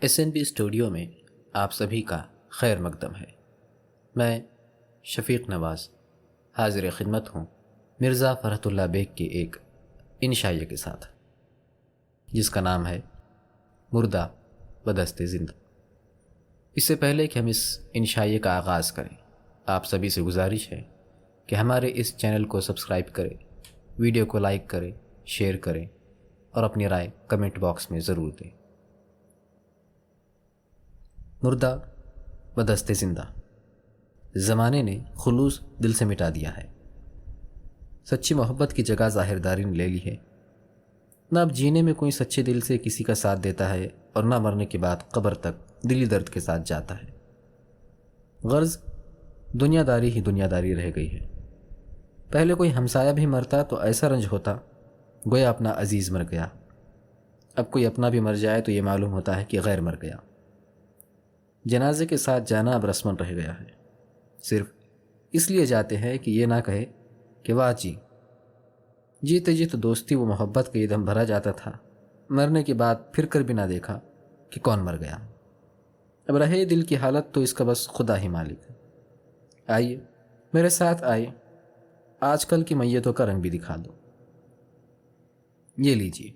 SNB studio میں آپ سبھی کا خیر مقدم ہے۔ میں شفیق نواز حاضر خدمت ہوں مرزا فرحت اللہ بیگ کے ایک انشائیہ کے ساتھ، جس کا نام ہے مردہ بدست زندہ۔ اس سے پہلے کہ ہم اس انشائیہ کا آغاز کریں، آپ سبھی سے گزارش ہے کہ ہمارے اس چینل کو سبسکرائب کریں، ویڈیو کو لائک کریں، شیئر کریں اور اپنی رائے کمنٹ باکس میں ضرور دیں۔ مردہ بدست زندہ۔ زمانے نے خلوص دل سے مٹا دیا ہے، سچی محبت کی جگہ ظاہرداری نے لے لی ہے۔ نہ اب جینے میں کوئی سچے دل سے کسی کا ساتھ دیتا ہے اور نہ مرنے کے بعد قبر تک دلی درد کے ساتھ جاتا ہے۔ غرض دنیا داری ہی دنیا داری رہ گئی ہے۔ پہلے کوئی ہمسایہ بھی مرتا تو ایسا رنج ہوتا گویا اپنا عزیز مر گیا، اب کوئی اپنا بھی مر جائے تو یہ معلوم ہوتا ہے کہ غیر مر گیا۔ جنازے کے ساتھ جانا اب رسمن رہ گیا ہے، صرف اس لیے جاتے ہیں کہ یہ نہ کہے کہ واہ جی، جیتے جی تو دوستی و محبت کا یہ دم بھرا جاتا تھا، مرنے کے بعد پھر کر بھی نہ دیکھا کہ کون مر گیا۔ اب رہے دل کی حالت تو اس کا بس خدا ہی مالک ہے۔ آئیے میرے ساتھ آئیے، آج کل کی میتوں کا رنگ بھی دکھا دو۔ یہ لیجیے،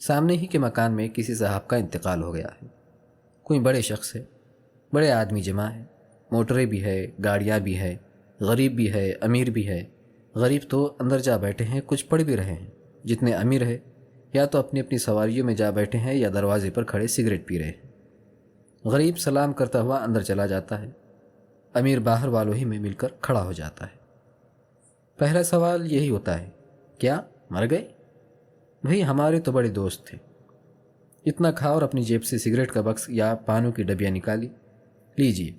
سامنے ہی کے مکان میں کسی صاحب کا انتقال ہو گیا ہے۔ کوئی بڑے شخص ہے، بڑے آدمی جمع ہے، موٹریں بھی ہے، گاڑیاں بھی ہے، غریب بھی ہے، امیر بھی ہے۔ غریب تو اندر جا بیٹھے ہیں، کچھ پڑھ بھی رہے ہیں۔ جتنے امیر ہے یا تو اپنی اپنی سواریوں میں جا بیٹھے ہیں یا دروازے پر کھڑے سگریٹ پی رہے ہیں۔ غریب سلام کرتا ہوا اندر چلا جاتا ہے، امیر باہر والوں ہی میں مل کر کھڑا ہو جاتا ہے۔ پہلا سوال یہی ہوتا ہے، کیا مر گئے؟ بھئی ہمارے تو بڑے دوست تھے۔ اتنا کھا اور اپنی جیب سے سگریٹ کا بکس یا پانوں کی ڈبیاں نکالی۔ لیجیے،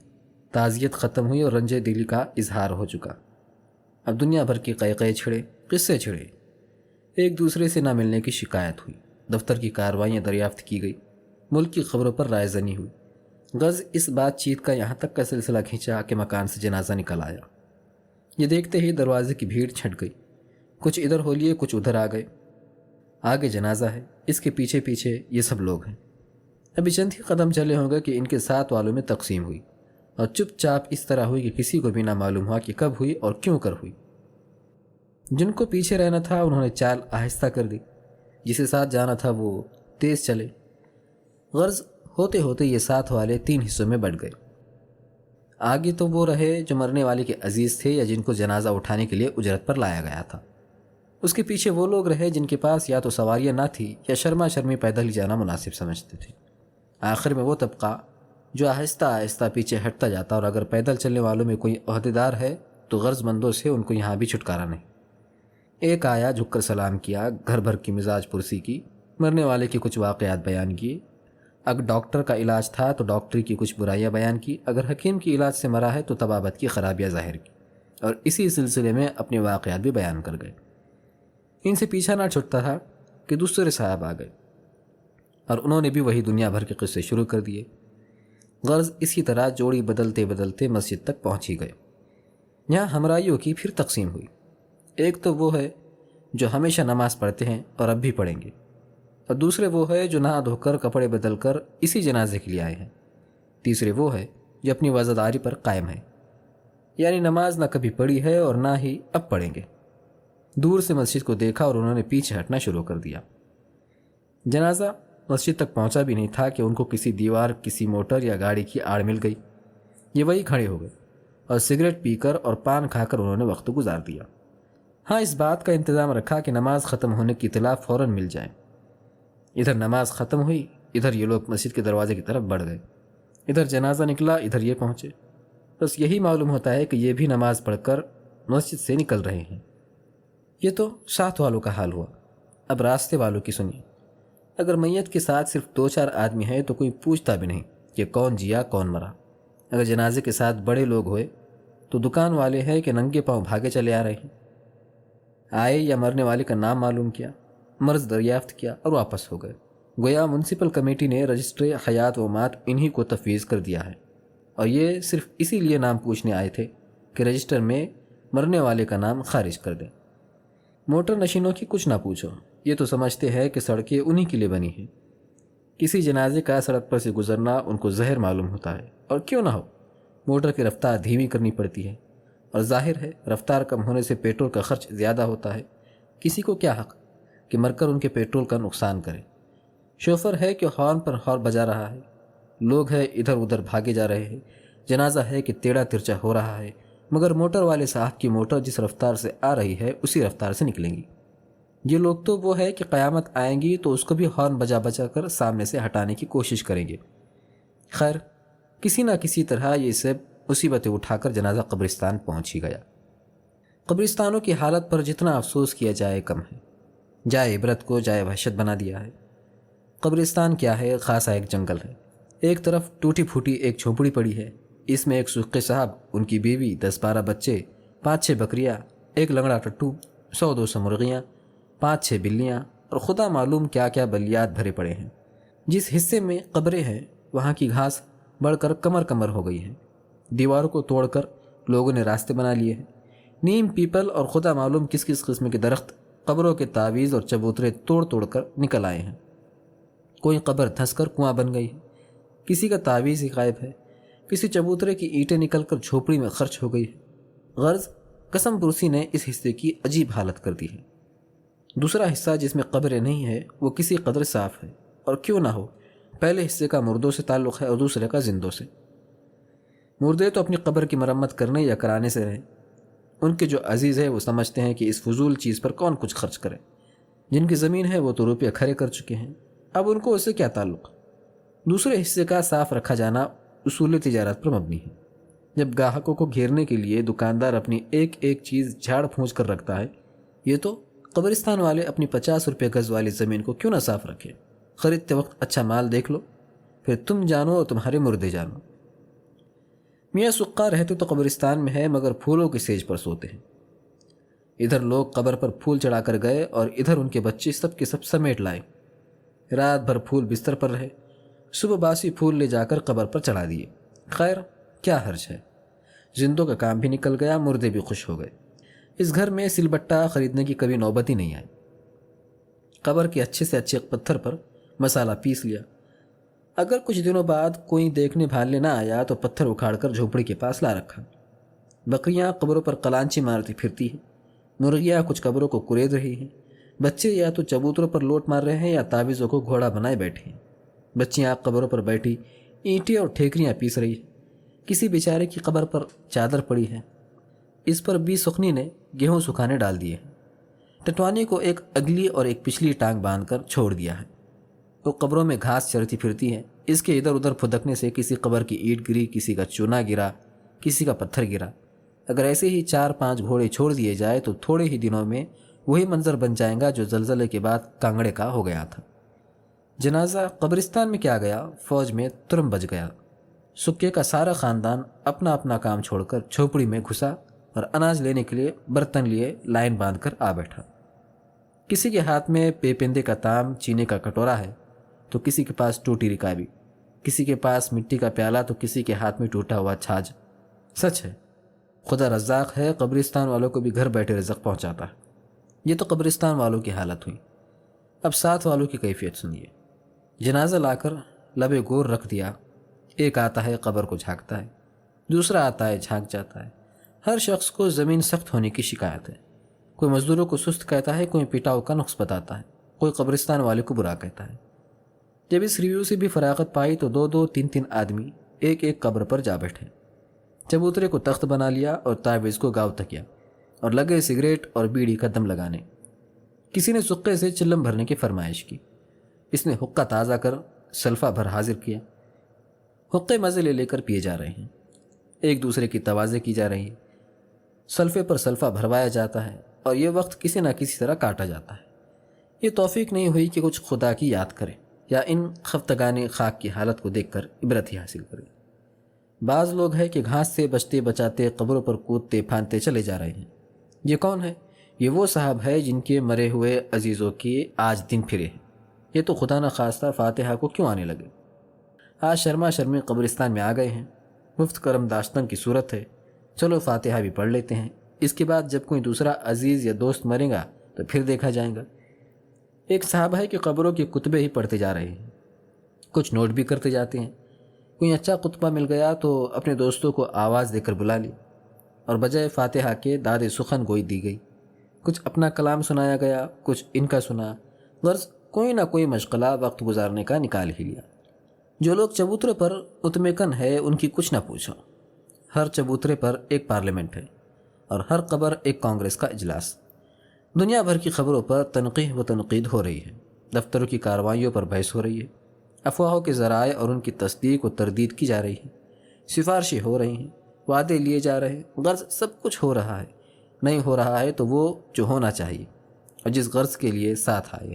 تعزیت ختم ہوئی اور رنج دلی کا اظہار ہو چکا۔ اب دنیا بھر کی قیقے چھڑے، قصے چھڑے، ایک دوسرے سے نہ ملنے کی شکایت ہوئی، دفتر کی کارروائیاں دریافت کی گئی، ملک کی خبروں پر رائے زنی ہوئی۔ غرض اس بات چیت کا یہاں تک کا سلسلہ کھینچا کہ مکان سے جنازہ نکل آیا۔ یہ دیکھتے ہی دروازے کی بھیڑ چھٹ گئی، کچھ ادھر ہو لیے، کچھ ادھر آ گئے۔ آگے جنازہ ہے، اس کے پیچھے پیچھے یہ سب لوگ ہیں۔ ابھی چند ہی قدم چلے ہوں گے کہ ان کے ساتھ والوں میں تقسیم ہوئی، اور چپ چاپ اس طرح ہوئی کہ کسی کو بھی نہ معلوم ہوا کہ کب ہوئی اور کیوں کر ہوئی۔ جن کو پیچھے رہنا تھا انہوں نے چال آہستہ کر دی، جسے ساتھ جانا تھا وہ تیز چلے۔ غرض ہوتے ہوتے یہ ساتھ والے 3 حصوں میں بٹ گئے۔ آگے تو وہ رہے جو مرنے والے کے عزیز تھے یا جن کو جنازہ اٹھانے کے لیے اجرت پر لایا گیا تھا۔ اس کے پیچھے وہ لوگ رہے جن کے پاس یا تو سواریاں نہ تھی یا شرما شرمی پیدل ہی جانا مناسب سمجھتے تھے۔ آخر میں وہ طبقہ جو آہستہ آہستہ پیچھے ہٹتا جاتا، اور اگر پیدل چلنے والوں میں کوئی عہدیدار ہے تو غرض مندوں سے ان کو یہاں بھی چھٹکارا نہیں۔ ایک آیا، جھک کر سلام کیا، گھر بھر کی مزاج پرسی کی، مرنے والے کے کچھ واقعات بیان کیے۔ اگر ڈاکٹر کا علاج تھا تو ڈاکٹری کی کچھ برائیاں بیان کی، اگر حکیم کی علاج سے مرا ہے تو طبابت کی خرابیاں ظاہر کی، اور اسی سلسلے میں اپنے واقعات بھی بیان کر گئے۔ ان سے پیچھا نہ چھٹتا تھا کہ دوسرے صاحب آ گئے، اور انہوں نے بھی وہی دنیا بھر کے قصے شروع کر دیے۔ غرض اسی طرح جوڑی بدلتے بدلتے مسجد تک پہنچ ہی گئے۔ یہاں ہمراہیوں کی پھر تقسیم ہوئی۔ ایک تو وہ ہے جو ہمیشہ نماز پڑھتے ہیں اور اب بھی پڑھیں گے، اور دوسرے وہ ہے جو نہا دھو کر کپڑے بدل کر اسی جنازے کے لیے آئے ہیں۔ تیسرے وہ ہے جو اپنی وزاداری پر قائم ہے، یعنی نماز نہ کبھی پڑھی ہے اور نہ ہی اب پڑھیں گے۔ دور سے مسجد کو دیکھا اور انہوں نے پیچھے ہٹنا شروع کر دیا۔ جنازہ مسجد تک پہنچا بھی نہیں تھا کہ ان کو کسی دیوار، کسی موٹر یا گاڑی کی آڑ مل گئی۔ یہ وہی کھڑے ہو گئے اور سگریٹ پی کر اور پان کھا کر انہوں نے وقت گزار دیا۔ ہاں، اس بات کا انتظام رکھا کہ نماز ختم ہونے کی اطلاع فوراً مل جائے۔ ادھر نماز ختم ہوئی، ادھر یہ لوگ مسجد کے دروازے کی طرف بڑھ گئے، ادھر جنازہ نکلا، ادھر یہ پہنچے۔ بس یہی معلوم ہوتا ہے کہ یہ بھی نماز پڑھ کر مسجد سے نکل رہے ہیں۔ یہ تو ساتھ والوں کا حال ہوا، اب راستے والوں کی سنیے۔ اگر میت کے ساتھ صرف 2-4 آدمی ہیں تو کوئی پوچھتا بھی نہیں کہ کون جیا کون مرا۔ اگر جنازے کے ساتھ بڑے لوگ ہوئے تو دکان والے ہیں کہ ننگے پاؤں بھاگے چلے آ رہے ہیں۔ آئے یا مرنے والے کا نام معلوم کیا، مرض دریافت کیا اور واپس ہو گئے، گویا میونسپل کمیٹی نے رجسٹر حیات و مات انہی کو تفویض کر دیا ہے، اور یہ صرف اسی لیے نام پوچھنے آئے تھے کہ رجسٹر میں مرنے والے کا نام خارج کر دیں۔ موٹر نشینوں کی کچھ نہ پوچھو، یہ تو سمجھتے ہیں کہ سڑکیں انہی کے لیے بنی ہیں۔ کسی جنازے کا سڑک پر سے گزرنا ان کو زہر معلوم ہوتا ہے، اور کیوں نہ ہو، موٹر کی رفتار دھیمی کرنی پڑتی ہے، اور ظاہر ہے رفتار کم ہونے سے پیٹرول کا خرچ زیادہ ہوتا ہے۔ کسی کو کیا حق کہ مر کر ان کے پیٹرول کا نقصان کرے؟ شوفر ہے کہ ہارن پر ہارن بجا رہا ہے، لوگ ہیں ادھر ادھر بھاگے جا رہے ہیں، جنازہ ہے کہ ٹیڑھا ترچا ہو رہا ہے، مگر موٹر والے صاحب کی موٹر جس رفتار سے آ رہی ہے اسی رفتار سے نکلیں گی۔ یہ لوگ تو وہ ہے کہ قیامت آئیں گی تو اس کو بھی ہارن بجا بجا کر سامنے سے ہٹانے کی کوشش کریں گے۔ خیر، کسی نہ کسی طرح یہ سب مصیبتیں اٹھا کر جنازہ قبرستان پہنچ ہی گیا۔ قبرستانوں کی حالت پر جتنا افسوس کیا جائے کم ہے، جائے عبرت کو جائے وحشت بنا دیا ہے۔ قبرستان کیا ہے، خاصا ایک جنگل ہے۔ ایک طرف ٹوٹی پھوٹی ایک جھونپڑی پڑی ہے، اس میں ایک سقے صاحب، ان کی بیوی، 10-12 بچے، 5-6 بکریاں، ایک لنگڑا ٹٹو، 100-200 مرغیاں، 5-6 بلیاں، اور خدا معلوم کیا کیا بلیات بھرے پڑے ہیں۔ جس حصے میں قبریں ہیں وہاں کی گھاس بڑھ کر کمر کمر ہو گئی ہے، دیواروں کو توڑ کر لوگوں نے راستے بنا لیے ہیں۔ نیم، پیپل اور خدا معلوم کس کس قسم کے درخت قبروں کے تعویذ اور چبوترے توڑ توڑ کر نکل آئے ہیں۔ کوئی قبر دھنس کر کنواں بن گئی ہے، کسی کا تعویذ ہی غائب ہے، کسی چبوترے کی اینٹیں نکل کر جھوپڑی میں خرچ ہو گئی ہے۔ غرض قسم پرسی نے اس حصے کی عجیب حالت کر دی ہے۔ دوسرا حصہ جس میں قبریں نہیں ہے وہ کسی قدر صاف ہے، اور کیوں نہ ہو، پہلے حصے کا مردوں سے تعلق ہے اور دوسرے کا زندوں سے۔ مردے تو اپنی قبر کی مرمت کرنے یا کرانے سے رہیں، ان کے جو عزیز ہے وہ سمجھتے ہیں کہ اس فضول چیز پر کون کچھ خرچ کرے۔ جن کی زمین ہے وہ تو روپیہ کھڑے کر چکے ہیں، اب ان کو اس سے کیا تعلق۔ دوسرے حصے کا صاف رکھا جانا اصول تجارت پر مبنی ہے۔ جب گاہکوں کو گھیرنے کے لیے دکاندار اپنی ایک ایک چیز جھاڑ پھونچ کر رکھتا ہے، یہ تو قبرستان والے اپنی 50 روپے گز والی زمین کو کیوں نہ صاف رکھے؟ خریدتے وقت اچھا مال دیکھ لو، پھر تم جانو اور تمہارے مردے جانو۔ میاں سقا رہتے تو قبرستان میں ہے، مگر پھولوں کی سیج پر سوتے ہیں۔ ادھر لوگ قبر پر پھول چڑھا کر گئے اور ادھر ان کے بچے سب کے سب سمیٹ لائے۔ رات بھر پھول بستر پر رہے، صبح باسی پھول لے جا کر قبر پر چڑھا دیے۔ خیر، کیا حرج ہے، زندوں کا کام بھی نکل گیا، مردے بھی خوش ہو گئے۔ اس گھر میں سل بٹا خریدنے کی کبھی نوبت ہی نہیں آئی۔ قبر کے اچھے سے اچھے پتھر پر مسالہ پیس لیا۔ اگر کچھ دنوں بعد کوئی دیکھنے بھالنے نہ آیا تو پتھر اکھاڑ کر جھوپڑی کے پاس لا رکھا۔ بکریاں قبروں پر قلانچی مارتی پھرتی ہیں، مرغیاں کچھ قبروں کو کرید رہی ہیں، بچے یا تو چبوتروں پر لوٹ مار رہے ہیں یا تعویذوں کو گھوڑا بنائے بیٹھے ہیں۔ بچیاں قبروں پر بیٹھی اینٹیں اور ٹھیکریاں پیس رہی ہیں۔ کسی بیچارے کی قبر پر چادر پڑی ہے، اس پر 20 سخنی نے گیہوں سکھانے ڈال دیے ہیں۔ ٹٹوانی کو ایک اگلی اور ایک پچھلی ٹانگ باندھ کر چھوڑ دیا ہے۔ وہ قبروں میں گھاس چرتی پھرتی ہے، اس کے ادھر ادھر پھدکنے سے کسی قبر کی اینٹ گری، کسی کا چونا گرا، کسی کا پتھر گرا۔ اگر ایسے ہی 4-5 گھوڑے چھوڑ دیے جائے تو تھوڑے ہی دنوں میں وہی منظر بن جائے گا جو زلزلے کے بعد کانگڑے کا ہو گیا تھا۔ جنازہ قبرستان میں کیا گیا، فوج میں ترم بج گیا۔ سکے کا سارا خاندان اپنا اپنا کام چھوڑ کر جھوپڑی میں گھسا اور اناج لینے کے لیے برتن لیے لائن باندھ کر آ بیٹھا۔ کسی کے ہاتھ میں پیپندے کا تام، چینے کا کٹورا ہے تو کسی کے پاس ٹوٹی رکابی، کسی کے پاس مٹی کا پیالہ تو کسی کے ہاتھ میں ٹوٹا ہوا چھاج۔ سچ ہے، خدا رزاق ہے، قبرستان والوں کو بھی گھر بیٹھے رزق پہنچاتا ہے۔ یہ تو قبرستان والوں کی حالت ہوئی، اب ساتھ والوں کی کیفیت سنیے۔ جنازہ لا کر لبے گور رکھ دیا، ایک آتا ہے قبر کو جھانکتا ہے، دوسرا آتا ہے جھانک جاتا ہے۔ ہر شخص کو زمین سخت ہونے کی شکایت ہے، کوئی مزدوروں کو سست کہتا ہے، کوئی پٹاؤ کا نقص بتاتا ہے، کوئی قبرستان والے کو برا کہتا ہے۔ جب اس ریویو سے بھی فراغت پائی تو 2-2 3-3 آدمی ایک ایک قبر پر جا بیٹھے، چبوترے کو تخت بنا لیا اور تعویذ کو گاؤ تکیا، اور لگے سگریٹ اور بیڑی کا دم لگانے۔ کسی نے سقے سے چلم بھرنے کی فرمائش کی، اس نے حقہ تازہ کر سلفا بھر حاضر کیا۔ حقے مزے لے لے کر پیے جا رہے ہیں، ایک دوسرے کی توازے کی جا رہی ہے، سلفے پر سلفا بھروایا جاتا ہے اور یہ وقت کسی نہ کسی طرح کاٹا جاتا ہے۔ یہ توفیق نہیں ہوئی کہ کچھ خدا کی یاد کرے یا ان خفتگان خاک کی حالت کو دیکھ کر عبرت ہی حاصل کرے۔ بعض لوگ ہیں کہ گھاس سے بچتے بچاتے قبروں پر کودتے پھاندتے چلے جا رہے ہیں۔ یہ کون ہے؟ یہ وہ صاحب ہے جن کے مرے ہوئے عزیزوں کی آج دن پھرے ہیں۔ یہ تو خدا نہ خواستہ فاتحہ کو کیوں آنے لگے؟ آج شرما شرمی قبرستان میں آ گئے ہیں، مفت کرم داشتن کی صورت ہے، چلو فاتحہ بھی پڑھ لیتے ہیں، اس کے بعد جب کوئی دوسرا عزیز یا دوست مرے گا تو پھر دیکھا جائے گا۔ ایک صاحب ہے کہ قبروں کے کتبے ہی پڑھتے جا رہے ہیں، کچھ نوٹ بھی کرتے جاتے ہیں۔ کوئی اچھا خطبہ مل گیا تو اپنے دوستوں کو آواز دے کر بلا لی اور بجائے فاتحہ کے داد سخن گوئی دی گئی۔ کچھ اپنا کلام سنایا گیا، کچھ ان کا سنا، غرض کوئی نہ کوئی مشغلہ وقت گزارنے کا نکال ہی لیا۔ جو لوگ چبوترے پر مطمئن ہے ان کی کچھ نہ پوچھو۔ ہر چبوترے پر ایک پارلیمنٹ ہے اور ہر قبر ایک کانگریس کا اجلاس۔ دنیا بھر کی خبروں پر تنقیح و تنقید ہو رہی ہے، دفتروں کی کارروائیوں پر بحث ہو رہی ہے، افواہوں کے ذرائع اور ان کی تصدیق و تردید کی جا رہی ہے، سفارشیں ہو رہی ہیں، وعدے لیے جا رہے ہیں، غرض سب کچھ ہو رہا ہے۔ نہیں ہو رہا ہے تو وہ جو ہونا چاہیے اور جس غرض کے لیے ساتھ آئے۔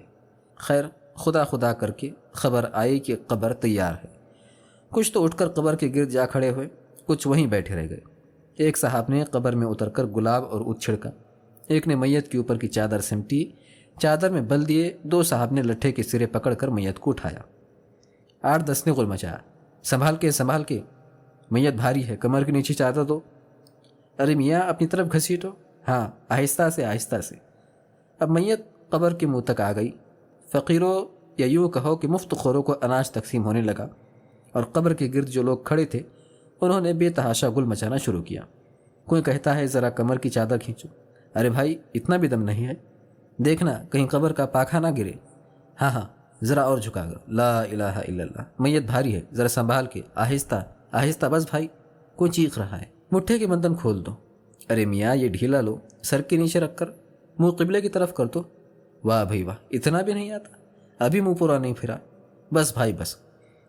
خیر، خدا خدا کر کے خبر آئی کہ قبر تیار ہے۔ کچھ تو اٹھ کر قبر کے گرد جا کھڑے ہوئے، کچھ وہیں بیٹھے رہ گئے۔ ایک صاحب نے قبر میں اتر کر گلاب اور اود چھڑکا، ایک نے میت کے اوپر کی چادر سمٹی، چادر میں بل دیے، دو صاحب نے لٹھے کے سرے پکڑ کر میت کو اٹھایا۔ 8-10 نے غل مچایا، سنبھال کے، میت بھاری ہے، کمر کے نیچے چادر دو۔ ارے میاں اپنی طرف گھسیٹو، ہاں آہستہ سے۔ اب میت قبر کے منہ تک آ گئی۔ فقیروں یا یوں کہو کہ مفت خوروں کو اناج تقسیم ہونے لگا اور قبر کے گرد جو لوگ کھڑے تھے انہوں نے بے تحاشا گل مچانا شروع کیا۔ کوئی کہتا ہے ذرا کمر کی چادر کھینچو، ارے بھائی اتنا بھی دم نہیں ہے، دیکھنا کہیں قبر کا پاکھا نہ گرے، ہاں ذرا اور جھکا کر، لا الہ الا اللہ، میت بھاری ہے، ذرا سنبھال کے، آہستہ، بس بھائی کوئی چیخ رہا ہے، مٹھے کے بندن کھول دو۔ ارے میاں یہ ڈھیلا لو، سر کے نیچے رکھ کر منہ قبلے کی طرف کر دو۔ واہ بھائی واہ، اتنا بھی نہیں آتا، ابھی منہ پورا نہیں پھرا، بس بھائی بس۔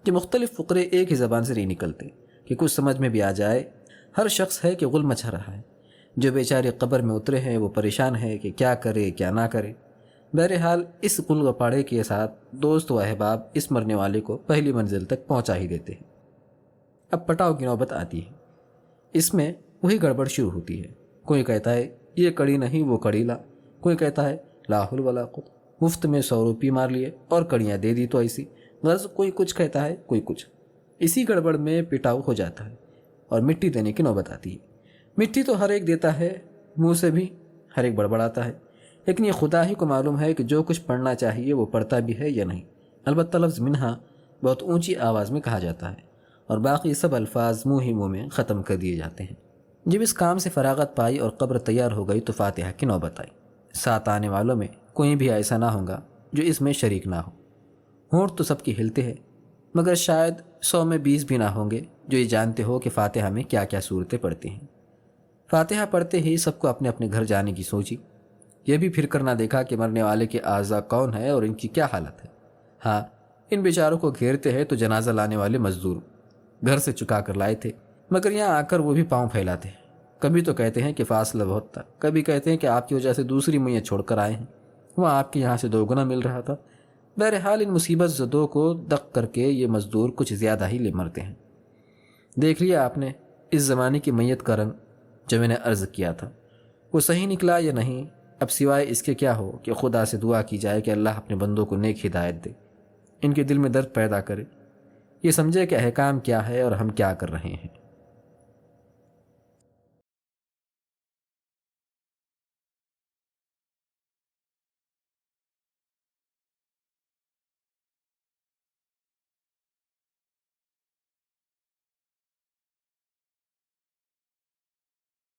کہ مختلف فقرے ایک ہی زبان سے نہیں نکلتے کہ کچھ سمجھ میں بھی آ جائے۔ ہر شخص ہے کہ غل مچا رہا ہے، جو بیچارے قبر میں اترے ہیں وہ پریشان ہے کہ کیا کرے کیا نہ کرے۔ بہرحال اس غل غپاڑے کے ساتھ دوست و احباب اس مرنے والے کو پہلی منزل تک پہنچا ہی دیتے ہیں۔ اب پٹاؤ کی نوبت آتی ہے۔ اس میں وہی گڑبڑ شروع ہوتی ہے۔ کوئی کہتا ہے یہ کڑی نہیں وہ کڑی لا، کوئی کہتا ہے لا حول ولا قوت، مفت میں 100 روپے مار لیے اور کڑیاں دے دی تو ایسی، غرض کوئی کچھ کہتا ہے کوئی کچھ۔ اسی گڑبڑ میں پٹاؤ ہو جاتا ہے اور مٹی دینے کی نوبت آتی ہے۔ مٹی تو ہر ایک دیتا ہے، منہ سے بھی ہر ایک بڑبڑاتا ہے، لیکن یہ خدا ہی کو معلوم ہے کہ جو کچھ پڑھنا چاہیے وہ پڑھتا بھی ہے یا نہیں۔ البتہ لفظ منہا بہت اونچی آواز میں کہا جاتا ہے اور باقی سب الفاظ منہ میں ختم کر دیے جاتے ہیں۔ جب اس کام سے فراغت پائی اور قبر تیار ہو گئی تو فاتحہ کی نوبت آئی۔ ساتھ آنے والوں میں کوئی بھی ایسا نہ ہوگا جو اس میں شریک نہ ہو۔ ہونٹ تو سب کی ہلتے ہیں، مگر شاید 100 میں 20 بھی نہ ہوں گے جو یہ جانتے ہو کہ فاتحہ میں کیا کیا صورتیں پڑھتی ہیں۔ فاتحہ پڑھتے ہی سب کو اپنے اپنے گھر جانے کی سوچی۔ یہ بھی پھر کر نہ دیکھا کہ مرنے والے کے اعضاء کون ہے اور ان کی کیا حالت ہے۔ ہاں، ان بیچاروں کو گھیرتے ہیں تو جنازہ لانے والے مزدور گھر سے چکا کر لائے تھے، مگر یہاں آ کر وہ بھی پاؤں پھیلاتے ہیں۔ کبھی تو کہتے ہیں کہ فاصلہ بہت تھا، کبھی کہتے ہیں کہ آپ کی وجہ سے دوسری میت چھوڑ کر آئے ہیں، وہاں آپ کے یہاں سے 2 گنا مل رہا تھا۔ بہرحال ان مصیبت زدوں کو دق کر کے یہ مزدور کچھ زیادہ ہی لے مرتے ہیں۔ دیکھ لیا آپ نے اس زمانے کی میت کا رنگ جو میں نے عرض کیا تھا، وہ صحیح نکلا یا نہیں؟ اب سوائے اس کے کیا ہو کہ خدا سے دعا کی جائے کہ اللہ اپنے بندوں کو نیک ہدایت دے، ان کے دل میں درد پیدا کرے، یہ سمجھے کہ احکام کیا ہے اور ہم کیا کر رہے ہیں۔